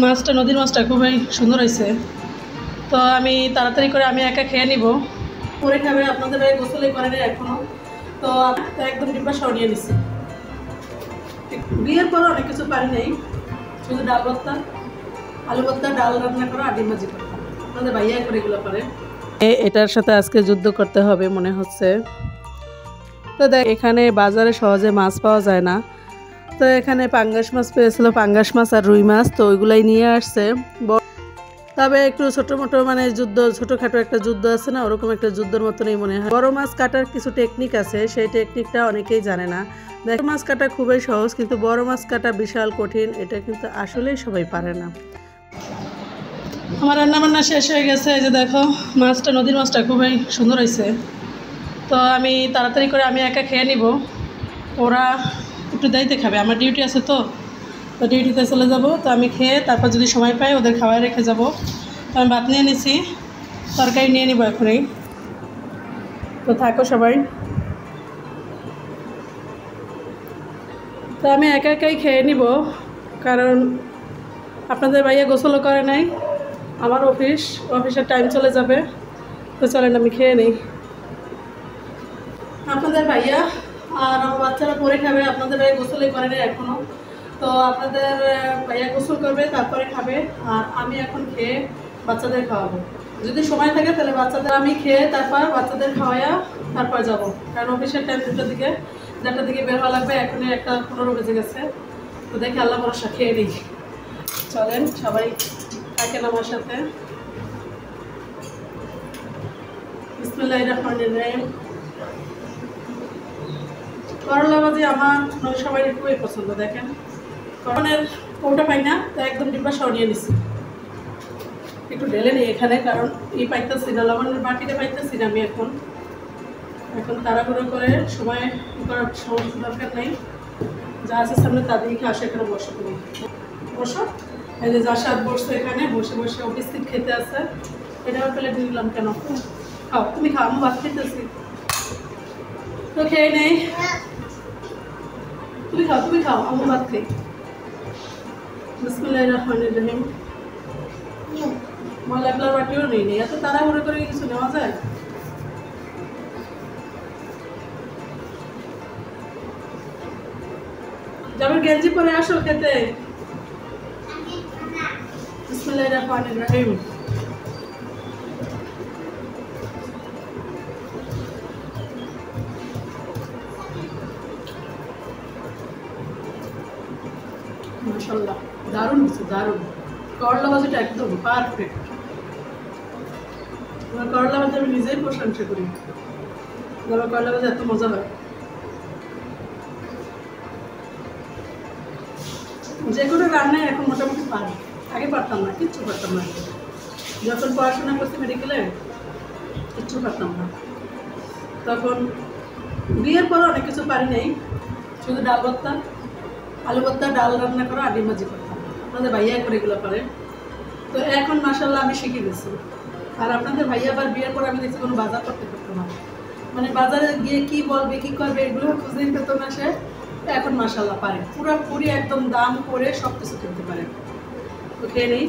মাছটা নদীর মাছটা খুবই সুন্দর হয়েছে। তো আমি তাড়াতাড়ি করে আমি একা খেয়ে নিব, পরে খাবে আপনাদের গোসলে করে নেই এখনও। তো একদম ডিব্বা সহ নিয়ে নিচ্ছি। বিয়ের পরে অনেক কিছু পারি নেই, শুধু ডাল ভর্তা, আলু ভর্তা, ডাল রান্না করা আর ডিম ভাজি করা। আপনাদের ভাইয়া করে এগুলো পারে। এটার সাথে আজকে যুদ্ধ করতে হবে মনে হচ্ছে। তো দেখ এখানে বাজারে সহজে মাছ পাওয়া যায় না, তো এখানে পাঙ্গাস মাছ পেয়েছিল, পাঙ্গাস মাছ আর রুই মাছ, তো ওইগুলাই নিয়ে আসছে। তবে একটু ছোটো মোটো মানে যুদ্ধ, ছোটোখাটো একটা যুদ্ধ আছে না, ওরকম একটা যুদ্ধের মতনই মনে হয়। বড় মাছ কাটার কিছু টেকনিক আছে, সেই টেকনিকটা অনেকেই জানে না। দেখ মাছ কাটা খুবই সহজ, কিন্তু বড় মাছ কাটা বিশাল কঠিন, এটা কিন্তু আসলেই সবাই পারে না। আমার রান্নাবান্না শেষ হয়ে গেছে। এই যে দেখো মাছটা, নদীর মাছটা খুবই সুন্দর হয়েছে। তো আমি তাড়াতাড়ি করে আমি একা খেয়ে নিব, ওরা একটু দেরিতে খাবে, আমার ডিউটি আছে। তো ডিউটিতে চলে যাব, তো আমি খেয়ে তারপর যদি সময় পাই ওদের খাওয়াই রেখে যাব। তো আমি ভাত নিয়ে নিছি, তরকারি নিয়ে নিব এখনই। তো থাকো সবাই। তো আমি একা একাই খেয়ে নিব, কারণ আপনাদের ভাইয়া গোসলও করে নাই, আমার অফিসের টাইম চলে যাবে। তো চলেন আমি খেয়ে নিই। আপনাদের ভাইয়া আর আমার বাচ্চারা পরে খাবে, আপনাদের ভাইয়া গোসলই করে নেই এখনও। তো আপনাদের ভাইয়া গোসল করবে, তারপরে খাবে, আর আমি এখন খেয়ে বাচ্চাদের খাওয়াবো। যদি সময় থাকে তাহলে বাচ্চাদের আমি খেয়ে তারপর বাচ্চাদের খাওয়াইয়া তারপর যাব, কারণ অফিসের টাইম 2টার দিকে বের হওয়া লাগবে। এখনই 1:15 বেজে গেছে। তো দেখি আল্লাহ ভরসা খেয়ে নিই। চলেন সবাই থাকেন আমার সাথে। বিসমিল্লাহির রহমানির রহিম। করলা ভাজি আমার সবাই খুবই পছন্দ। দেখেন করনের কৌটা পাই না, তো একদম ডিব্বা সহ নিয়ে নিচ্ছি। একটু ঢেলে নিই এখানে, কারণ এই পাইতেছি না, লবণের বাটিতে পাইতেছি না আমি এখন তাড়াহুড়ো করে সময় করার সমস্যা দরকার নেই। যা আছে সামনে তা দিয়ে আসে, এখানে বসে তুমি বসো। এই যে যা স্বাদ বসছে এখানে বসে বসে অফিস থেকে খেতে আসে, এটা প্লেট নিলাম কেন? খাও, তুমি খাও, আমি ভাত খেতেছি। তো খেয়ে নেই, তুমি খাও, আমি ভাত খাই। বিসমিল্লাহির রহমানির রহিম। ময়লা ফেলার বাটিও নেই, এত তাড়াহুড়ো করে কিছু নেওয়া যায়? যাবে গেঞ্জি পরে আসো খেতে। বিসমিল্লাহির রহমানির রহিম। মাশাআল্লাহ, দারুণ হচ্ছে, দারুণ। করলা ভাজিটা একদম পারফেক্ট। আমার করলা ভাজি আমি নিজেই প্রশংসা করি, আমার করলা ভাজি এত মজা হয়। যে কোনো রান্নায় এখন মোটামুটি পারি, আগে পারতাম না, কিচ্ছু পারতাম না। যখন পড়াশোনা করছি মেডিকেলে, কিচ্ছু পারতাম না। তখন বিয়ের পরে অনেক কিছু পারি নেই, শুধু ডাল ভর্তা, আলু ভর্তা, ডাল রান্না করা আর ডিম ভাজি করতাম। আপনাদের ভাইয়া করে এগুলো পারে। তো এখন মাশাআল্লাহ আমি শিখে গেছি। আর আপনাদের ভাইয়া আবার বিয়ের পর আমি দেখছি কোনো বাজার করতে পারতো না, মানে বাজারে গিয়ে কি বলবে কি করবে এগুলো খুঁজেই পেত না সে। এখন মাশাআল্লাহ পারে, পুরোপুরি একদম দাম করে সব কিছু কিনতে পারে। তো খেয়ে নেই।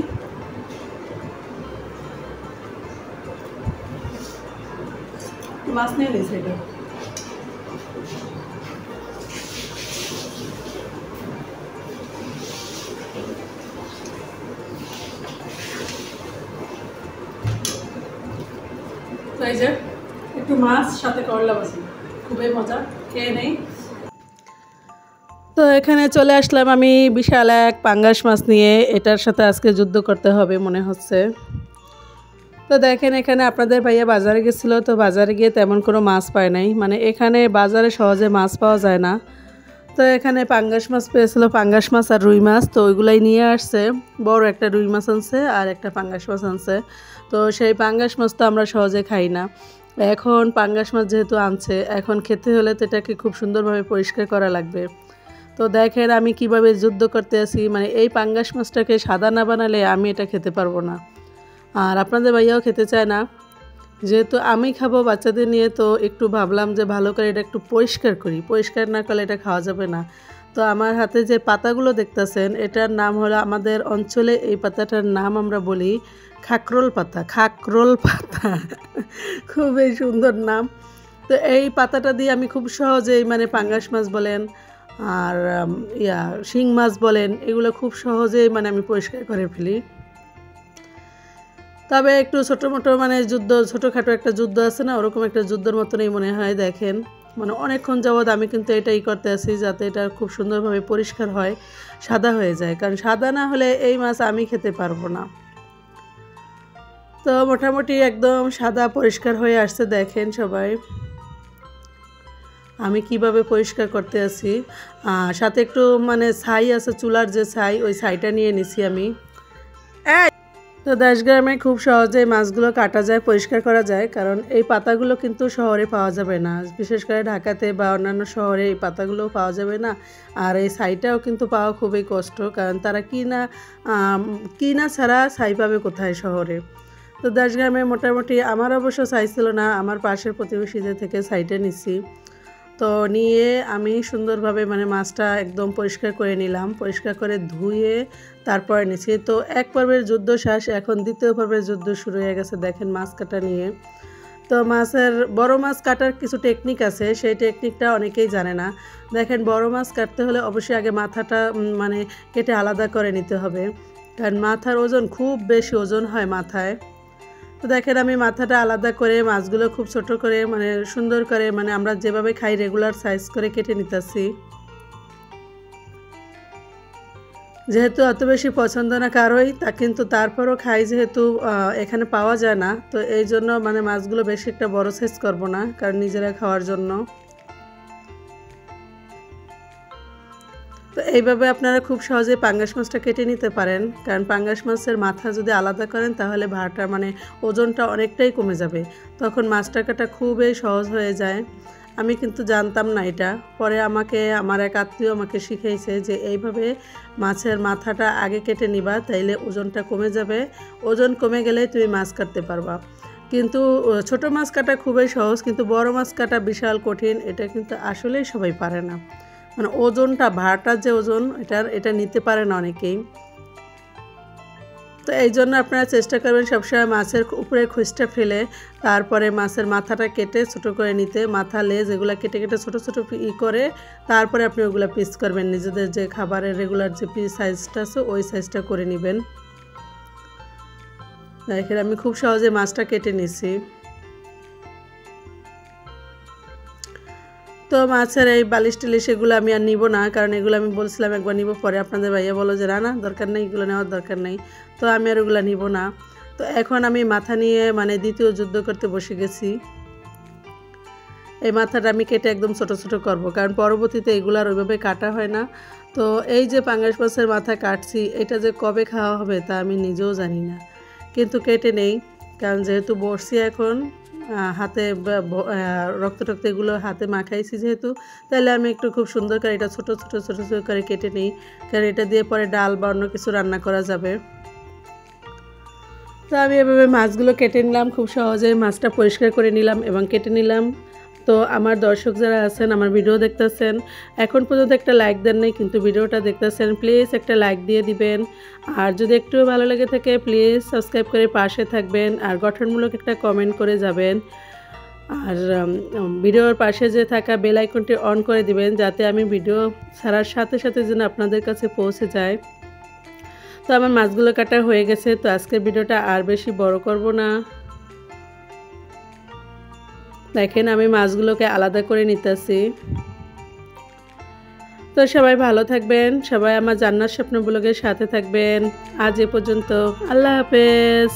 মাছ নিয়ে নিয়েছে এটা। তো এই যে একটু মাছ সাথে করলা ভাজি, খুবই মজা, খেয়ে নেই। তো এখানে চলে আসলাম আমি বিশাল এক পাঙ্গাস মাছ নিয়ে, এটার সাথে আজকে যুদ্ধ করতে হবে মনে হচ্ছে। তো দেখেন এখানে আপনাদের ভাইয়া বাজারে গেছিলো, তো বাজারে গিয়ে তেমন কোনো মাছ পায় নাই, মানে এখানে বাজারে সহজে মাছ পাওয়া যায় না। তো এখানে পাঙ্গাস মাছ পেয়েছিল, পাঙ্গাস মাছ আর রুই মাছ, তো ওইগুলাই নিয়ে আসছে। বড় একটা রুই মাছ আনছে আর একটা পাঙ্গাস মাছ আনছে। তো সেই পাঙ্গাস মাছ তো আমরা সহজে খাই না, এখন পাঙ্গাস মাছ যেহেতু আনছে, এখন খেতে হলে তো এটাকে খুব সুন্দরভাবে পরিষ্কার করা লাগবে। তো দেখেন আমি কিভাবে যুদ্ধ করতে আছি, মানে এই পাঙ্গাস মাছটাকে সাদা না বানালে আমি এটা খেতে পারবো না, আর আপনাদের ভাইয়াও খেতে চায় না। যেহেতু আমি খাবো বাচ্চাদের নিয়ে, তো একটু ভাবলাম যে ভালো করে এটা একটু পরিষ্কার করি, পরিষ্কার না করলে এটা খাওয়া যাবে না। তো আমার হাতে যে পাতাগুলো দেখতেছেন এটার নাম হলো, আমাদের অঞ্চলে এই পাতাটার নাম আমরা বলি খাকরোল পাতা। খাকরোল পাতা খুবই সুন্দর নাম। তো এই পাতাটা দিয়ে আমি খুব সহজেই মানে পাঙ্গাস মাছ বলেন আর শিং মাছ বলেন, এগুলো খুব সহজেই মানে আমি পরিষ্কার করে ফেলি। তবে একটু ছোটো মোটো মানে যুদ্ধ, ছোটোখাটো একটা যুদ্ধ আছে না, ওরকম একটা যুদ্ধের মতনই মনে হয়। দেখেন মানে অনেকক্ষণ যাবৎ আমি কিন্তু এটাই করতে আছি যাতে এটা খুব সুন্দরভাবে পরিষ্কার হয়, সাদা হয়ে যায়, কারণ সাদা না হলে এই মাছ আমি খেতে পারবো না। তো মোটামুটি একদম সাদা পরিষ্কার হয়ে আসছে। দেখেন সবাই আমি কিভাবে পরিষ্কার করতে আছি। সাথে একটু মানে ছাই আছে, চুলার যে ছাই, ওই ছাইটা নিয়ে নিছি আমি। তো দেশগ্রামে খুব সহজেই মাছগুলো কাটা যায়, পরিষ্কার করা যায়, কারণ এই পাতাগুলো কিন্তু শহরে পাওয়া যাবে না, বিশেষ করে ঢাকাতে বা অন্যান্য শহরে এই পাতাগুলো পাওয়া যাবে না। আর এই ছাইটাও কিন্তু পাওয়া খুবই কষ্ট, কারণ তারা কিনা ছাড়া ছাই পাবে কোথায় শহরে। তো দেশগ্রামে মোটামুটি আমার অবশ্য ছাই ছিল না, আমার পাশের প্রতিবেশীদের থেকে ছাইটা নিছি। তো নিয়ে আমি সুন্দরভাবে মানে মাছটা একদম পরিষ্কার করে নিলাম, পরিষ্কার করে ধুয়ে তারপরে নিছি। তো এক পর্বের যুদ্ধ শেষ, এখন দ্বিতীয় পর্বের যুদ্ধ শুরু হয়ে গেছে দেখেন মাছ কাটা নিয়ে। তো বড় মাছ কাটার কিছু টেকনিক আছে, সেই টেকনিকটা অনেকেই জানে না। দেখেন বড় মাছ কাটতে হলে অবশ্যই আগে মাথাটা মানে কেটে আলাদা করে নিতে হবে, কারণ মাথার ওজন খুব বেশি ওজন হয় মাথায়। তো দেখেন আমি মাথাটা আলাদা করে মাছগুলো খুব ছোট করে মানে সুন্দর করে মানে আমরা যেভাবে খাই রেগুলার সাইজ করে কেটে নিতেছি। যেহেতু অত বেশি পছন্দ না কারোই, তা কিন্তু তারপরও খাই, যেহেতু এখানে পাওয়া যায় না, তো এই জন্য মানে মাছগুলো বেশি একটা বড় সাইজ করব না, কারণ নিজেরা খাওয়ার জন্য। তো এইভাবে আপনারা খুব সহজে পাঙ্গাস মাছটা কেটে নিতে পারেন, কারণ পাঙ্গাস মাছের মাথা যদি আলাদা করেন তাহলে ভাড়াটা মানে ওজনটা অনেকটাই কমে যাবে, তখন মাছটা কাটা খুবই সহজ হয়ে যায়। আমি কিন্তু জানতাম না এটা, পরে আমার এক আত্মীয় আমাকে শিখিয়েছে যে এইভাবে মাছের মাথাটা আগে কেটে নিবা, তাইলে ওজনটা কমে যাবে, ওজন কমে গেলে তুমি মাছ কাটতে পারবা। কিন্তু ছোট মাছ কাটা খুবই সহজ, কিন্তু বড় মাছ কাটা বিশাল কঠিন, এটা কিন্তু আসলেই সবাই পারে না, মানে ওজনটা ভাড়াটার যে ওজন এটা নিতে পারে না অনেকেই। তো এই জন্য আপনারা চেষ্টা করবেন সবসময় মাছের উপরে খোঁজটা ফেলে তারপরে মাছের মাথাটা কেটে ছোটো করে নিতে, মাথা লেজ এগুলো কেটে কেটে ছোটো ছোটো করে তারপরে আপনি ওগুলো পিস করবেন, নিজেদের যে খাবারের রেগুলার যে পিস সাইজটা আছে ওই সাইজটা করে নেবেন। দেখেন আমি খুব সহজে মাছটা কেটে নিছি। তো মাছের এই বালিশ টিলিশ এগুলো আমি আর নিব না, কারণ এগুলো আমি বলছিলাম একবার নিব, পরে আপনাদের ভাইয়া বলো যে না দরকার নেই, এগুলো নেওয়ার দরকার নেই, তো আমি আর ওগুলো নিব না। তো এখন আমি মাথা নিয়ে মানে দ্বিতীয় যুদ্ধ করতে বসে গেছি। এই মাথাটা আমি কেটে একদম ছোট ছোট করব, কারণ পরবর্তীতে এগুলো আর ওইভাবে কাটা হয় না। তো এই যে পাঙ্গাস মাছের মাথা কাটছি, এটা যে কবে খাওয়া হবে তা আমি নিজেও জানি না, কিন্তু কেটে নেই, কারণ যেহেতু বসছি এখন হাতে রক্ত এগুলো হাতে মাখাইছি যেহেতু, তাহলে আমি একটু খুব সুন্দর করে এটা ছোট ছোট ছোট ছোট করে কেটে নিই, কারণ এটা দিয়ে পরে ডাল বা অন্য কিছু রান্না করা যাবে। তো আমি এভাবে মাছগুলো কেটে নিলাম, খুব সহজে মাছটা পরিষ্কার করে নিলাম এবং কেটে নিলাম। তো আমার দর্শক যারা আছেন, আমার ভিডিও দেখতেছেন, এখন পর্যন্ত একটা লাইক দেন নাই, কিন্তু ভিডিওটা দেখতেছেন, প্লিজ একটা লাইক দিয়ে দিবেন। আর যদি একটু ভালো লেগে থাকে প্লিজ সাবস্ক্রাইব করে পাশে থাকবেন, আর গঠনমূলক একটা কমেন্ট করে যাবেন। আর ভিডিওর পাশে যে থাকা বেল আইকনটি অন করে দিবেন, যাতে আমি ভিডিও ছাড়ার সাথে সাথে যেন আপনাদের কাছে পৌঁছে যায়। তো আমার মাছগুলো কাটা হয়ে গেছে, তো আজকের ভিডিওটা আর বেশি বড় করব না। দেখেন আমি মাছগুলোকে আলাদা করে নিতেছি। তো সবাই ভালো থাকবেন, সবাই আমার জান্নাত স্বপ্ন ব্লগের সাথে থাকবেন। আজ এ পর্যন্ত, আল্লাহ হাফেজ।